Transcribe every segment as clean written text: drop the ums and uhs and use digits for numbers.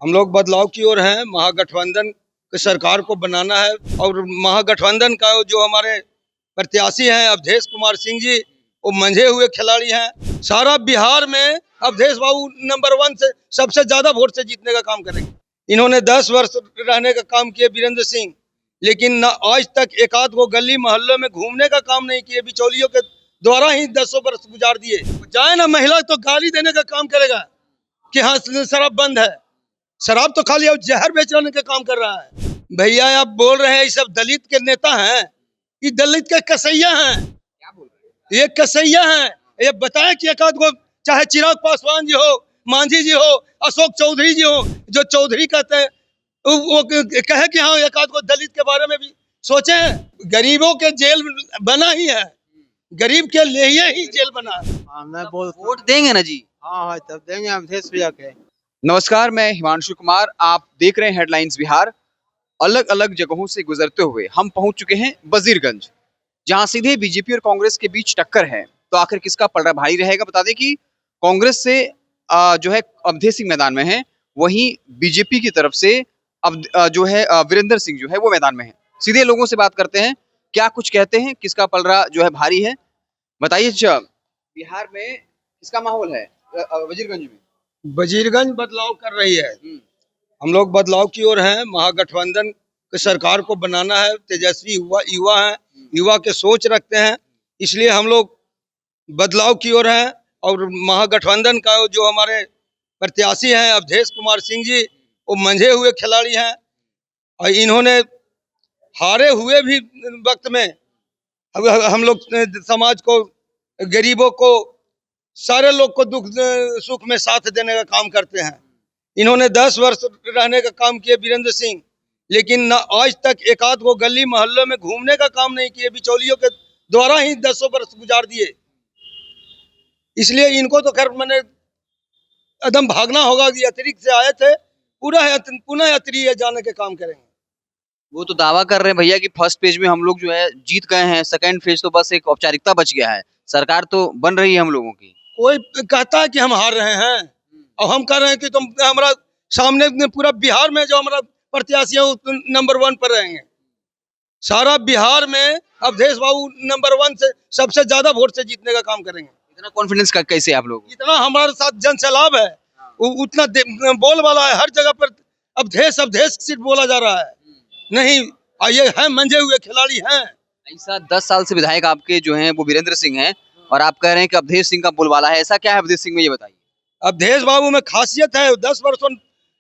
हम लोग बदलाव की ओर हैं। महागठबंधन की सरकार को बनाना है और महागठबंधन का जो हमारे प्रत्याशी हैं अवधेश कुमार सिंह जी, वो मंझे हुए खिलाड़ी हैं। सारा बिहार में अवधेश बाबू नंबर 1 से सबसे ज्यादा वोट से जीतने का काम करेंगे। इन्होंने 10 वर्ष रहने का काम किया वीरेंद्र सिंह, लेकिन न आज तक एक आध को गली मोहल्लों में घूमने का काम नहीं किए। बिचौलियों के द्वारा ही 10 वर्ष गुजार दिए। जाए ना महिला तो गाली देने का काम करेगा कि हाँ शराब बंद है। शराब तो खाली जहर बेचने का काम कर रहा है। भैया आप बोल रहे हैं ये सब दलित के नेता हैं, ये दलित के कसैया हैं। क्या बोल रहे हैं? ये कसैया हैं। ये बताएं कि एक आध को चाहे चिराग पासवान जी हो, मांझी जी हो, अशोक चौधरी जी हो, जो चौधरी कहते हैं, वो कहे कि हाँ एक आध को दलित के बारे में भी सोचे। गरीबों के जेल बना ही है, गरीब के लिए ही जेल बना है। मैं बोल वोट देंगे ना जी? हाँ तब देंगे अवधेश भैया के। नमस्कार, मैं हिमांशु कुमार। आप देख रहे हैं हेडलाइंस बिहार। अलग अलग जगहों से गुजरते हुए हम पहुंच चुके हैं वजीरगंज, जहां सीधे बीजेपी और कांग्रेस के बीच टक्कर है। तो आखिर किसका पलड़ा भारी रहेगा? बता दें कि कांग्रेस से जो है अवधेश सिंह मैदान में है, वहीं बीजेपी की तरफ से अब जो है वीरेंद्र सिंह जो है वो मैदान में है। सीधे लोगों से बात करते हैं, क्या कुछ कहते हैं, किसका पलड़ा जो है भारी है। बताइए बिहार में किसका माहौल है वजीरगंज में? वजीरगंज बदलाव कर रही है। हम लोग बदलाव की ओर हैं। महागठबंधन की सरकार को बनाना है। तेजस्वी युवा हैं, युवा के सोच रखते हैं, इसलिए हम लोग बदलाव की ओर हैं। और महागठबंधन का जो हमारे प्रत्याशी हैं अवधेश कुमार सिंह जी, वो मंझे हुए खिलाड़ी हैं। और इन्होंने हारे हुए भी वक्त में हम लोग समाज को, गरीबों को, सारे लोग को दुख सुख में साथ देने का काम करते हैं। इन्होंने 10 वर्ष रहने का काम किया वीरेंद्र सिंह, लेकिन न आज तक एक आध को गली मोहल्लों में घूमने का काम नहीं किए। बिचौलियों के द्वारा ही 10 वर्ष गुजार दिए। इसलिए इनको तो खैर मैंने एकदम भागना होगा कि अतिरिक्त से आए थे, पुनः यात्री जाने के काम करेंगे। वो तो दावा कर रहे हैं भैया कि फर्स्ट पेज में हम लोग जो है जीत गए हैं, सेकंड फेज तो बस एक औपचारिकता बच गया है, सरकार तो बन रही है हम लोगों की। कोई कहता है कि हम हार रहे हैं और हम कह रहे हैं कि तुम हमारा सामने पूरा बिहार में जो हमारा प्रत्याशी है वो नंबर 1 पर रहेंगे। सारा बिहार में अवधेश बाबू नंबर 1 से सबसे ज्यादा वोट से जीतने का काम करेंगे। इतना कॉन्फिडेंस का कैसे आप लोग? इतना हमारे साथ जन सैलाब है, उतना बोल वाला है। हर जगह पर अवधेश अवधेश सिर्फ बोला जा रहा है। नहीं, ये है मंझे हुए खिलाड़ी हैं। ऐसा 10 साल से विधायक आपके जो हैं वो वीरेंद्र सिंह हैं, और आप कह रहे हैं कि अवधेश सिंह का बोलबाला है। ऐसा क्या है अवधेश सिंह में, ये बताइए। अवधेश बाबू में खासियत है, 10 वर्षों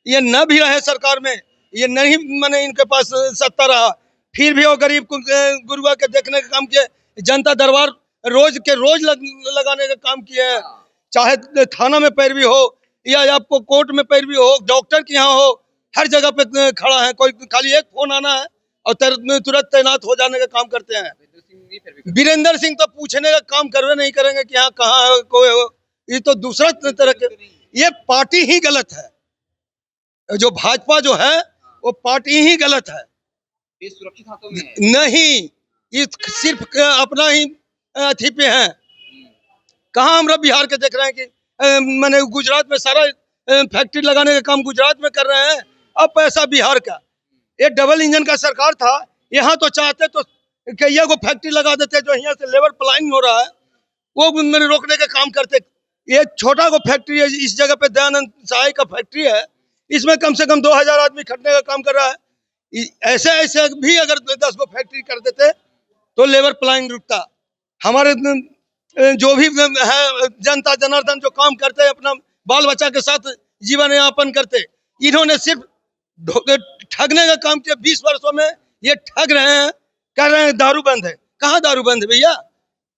ये न भी रहे सरकार में, ये नहीं मैंने इनके पास सत्ता रहा, फिर भी वो गरीब को गुरुआ के देखने का काम किए। जनता दरबार रोज के रोज लगाने का काम किया है। चाहे थाना में पैरवी हो या आपको कोर्ट में पैरवी हो, डॉक्टर के यहाँ हो, हर जगह पे खड़ा है। कोई खाली एक फोन आना है और तुरंत तैनात हो जाने का काम करते हैं। वीरेंद्र सिंह तो पूछने का काम करवे नहीं करेंगे कि हाँ कहाँ है कोई हो। ये तो दूसरा तरह के, ये पार्टी ही गलत है। जो भाजपा जो है वो पार्टी ही गलत है। देश सुरक्षित हाथों में है। नहीं, ये सिर्फ अपना ही अथी पे है। कहाँ हमरा बिहार के देख रहे हैं कि मैंने गुजरात में सारा फैक्ट्री लगाने का काम गुजरात में कर रहे हैं। अब पैसा बिहार का, ये डबल इंजन का सरकार था, यहाँ तो चाहते तो कईया को फैक्ट्री लगा देते। जो यहाँ से लेबर प्लानिंग हो रहा है वो मैंने रोकने का काम करते। ये छोटा को फैक्ट्री है, इस जगह पे दयानंद सहाय का फैक्ट्री है, इसमें कम से कम 2000 आदमी खटने का काम कर रहा है। ऐसे ऐसे भी अगर 10 को फैक्ट्री कर देते तो लेबर प्लानिंग रुकता। हमारे जो भी है जनता जनार्दन जो काम करते हैं, अपना बाल बच्चा के साथ जीवन यापन करते, इन्होंने सिर्फ ठगने का काम किया। 20 वर्षों में ये ठग रहे हैं, कह रहे हैं दारू बंद है। कहाँ दारू बंद है भैया?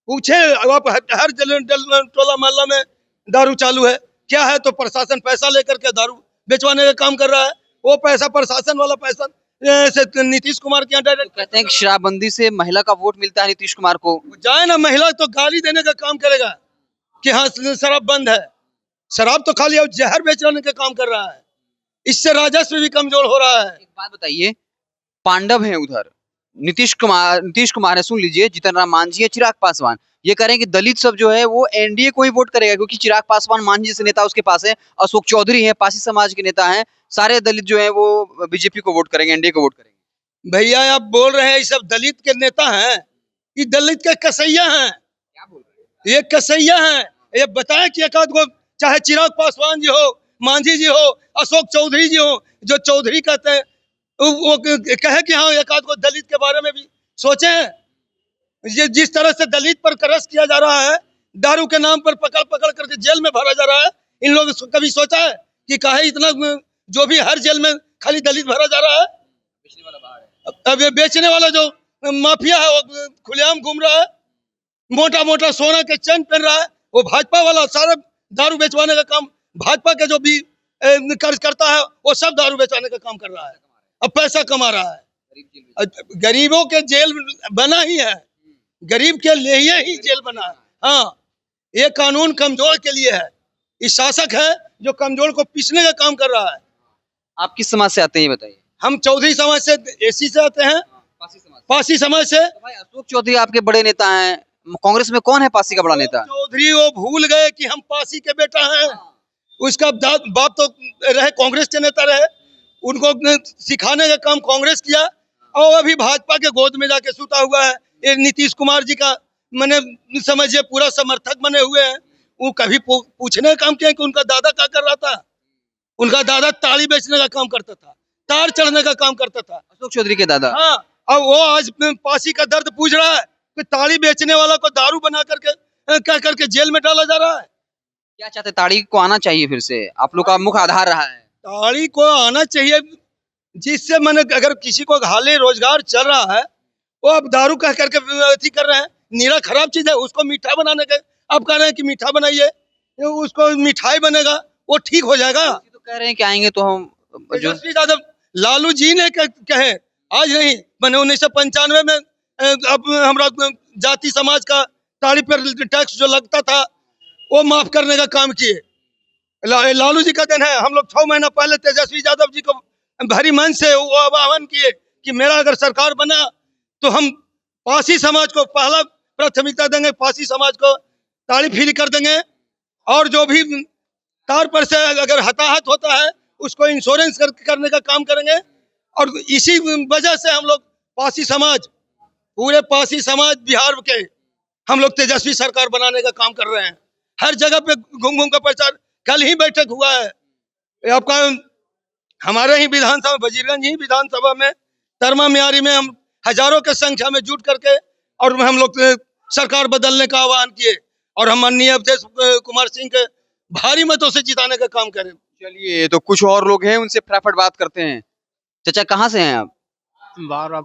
पूछे आप, हर टोला मोहल्ला में दारू चालू है। क्या है? तो प्रशासन पैसा लेकर के दारू बेचवाने का काम कर रहा है। वो पैसा प्रशासन वाला पैसा से नीतीश कुमार के यहाँ डायरेक्ट। कहते हैं कि शराबबंदी से महिला का वोट मिलता है नीतीश कुमार को। जाए ना महिला तो गाली देने का काम करेगा कि हाँ शराब बंद है। शराब तो खाली जहर बेचने का काम कर रहा है, इससे राजस्व भी कमजोर हो रहा है। एक बात बताइए, पांडव हैं उधर, नीतीश कुमार है, सुन लीजिए, जीतन राम मांझी है, चिराग पासवान, ये कह रहे हैं कि दलित सब जो है वो एनडीए को ही वोट करेगा, क्योंकि चिराग पासवान मांझी जैसे नेता उसके पास है, अशोक चौधरी है, पासी समाज के नेता हैं, सारे दलित जो है वो बीजेपी को वोट करेंगे, एनडीए को वोट करेंगे। भैया आप बोल रहे हैं ये सब दलित के नेता हैं, ये दलित के कसैया हैं, क्या बोल रहे हैं? ये कसैया हैं। ये बताएं कि एक आध को, चाहे चिराग पासवान जी हो, मांझी जी हो, अशोक चौधरी जी हो, जो चौधरी कहते हैं, वो कहे कि हाँ एक आध को दलित के बारे में भी सोचे हैं। ये जिस तरह से दलित पर करस किया जा रहा है, दारू के नाम पर पकड़ पकड़ करके जेल में भरा जा रहा है, इन लोगों ने कभी सोचा है कि काहे इतना, जो भी हर जेल में खाली दलित भरा जा रहा है। बेचने वाला बाहर है। अब ये बेचने वाला जो माफिया है वो खुलेआम घूम रहा है, मोटा मोटा सोना के चेन पहन रहा है, वो भाजपा वाला सारा दारू बेचवाने का काम, भाजपा के जो भी कर्ज करता है वो सब दारू बेचवाने का काम कर रहा है, अब पैसा कमा रहा है। गरीबों के जेल बना ही है, गरीब के लिए ही जेल बना है। हाँ, ये कानून कमजोर के लिए है, ये शासक है जो कमजोर को पीसने का काम कर रहा है। आप किस समाज से आते हैं ये बताइए? हम चौधरी समाज से, एसी से आते हैं, पासी समाज। पासी समाज से। तो भाई अशोक चौधरी आपके बड़े नेता हैं, कांग्रेस में कौन है पासी का बड़ा नेता? चौधरी वो भूल गए कि हम पासी के बेटा हैं। उसका बाप तो रहे कांग्रेस के नेता रहे, उनको सिखाने का काम कांग्रेस किया, और अभी भाजपा के गोद में जाके सूता हुआ है। ये नीतीश कुमार जी का मैंने समझिए पूरा समर्थक बने हुए हैं। वो कभी पूछने का काम किया कि उनका दादा क्या कर रहा था? उनका दादा ताड़ी बेचने का काम करता था, तार चढ़ने का काम करता था। अशोक चौधरी के दादा। हाँ, अब वो आज पासी का दर्द पूछ रहा है कि ताड़ी बेचने वाला को दारू बना करके कह करके जेल में डाला जा रहा है। क्या चाहते, ताड़ी को आना चाहिए फिर से? आप लोग का मुख्य आधार रहा है। ताड़ी को आना चाहिए, जिससे मैंने, अगर किसी को हाले रोजगार चल रहा है, वो अब दारू कह करके अथी कर रहे हैं। नीरा खराब चीज है, उसको मीठा बनाने के आप कह रहे हैं कि मीठा बनाइए, उसको मिठाई बनेगा, वो ठीक हो जाएगा। तो कह रहे हैं कि आएंगे तो हम जो तेजस्वी यादव, लालू जी ने कहे, आज नहीं, मैंने 1995 में अब हमारा जाति समाज का ताड़ी पर टैक्स जो लगता था वो माफ करने का काम किए। लालू जी का दिन है। हम लोग 6 महीना पहले तेजस्वी यादव जी को भरी मन से वो आह्वान किए कि मेरा अगर सरकार बना तो हम पासी समाज को पहला प्राथमिकता देंगे, पासी समाज को ताड़ी फ्री कर देंगे, और जो भी तार पर से अगर हताहत होता है उसको इंश्योरेंस करने का काम करेंगे। और इसी वजह से हम लोग पासी समाज, पूरे पासी समाज बिहार के, हम लोग तेजस्वी सरकार बनाने का काम कर रहे हैं। हर जगह पे घूम घूम का प्रचार, कल ही बैठक हुआ है आपका हमारे ही विधानसभा, वजीरगंज ही विधानसभा में, तरमा मियारी में, हम हजारों के संख्या में जुट करके और हम लोग सरकार बदलने का आह्वान किए, और हम माननीय अवधेश कुमार सिंह के भारी मतों से जिताने का काम करें। चलिए, तो कुछ और लोग हैं, उनसे फटाफट बात करते हैं। चाचा कहाँ से हैं आप? बारह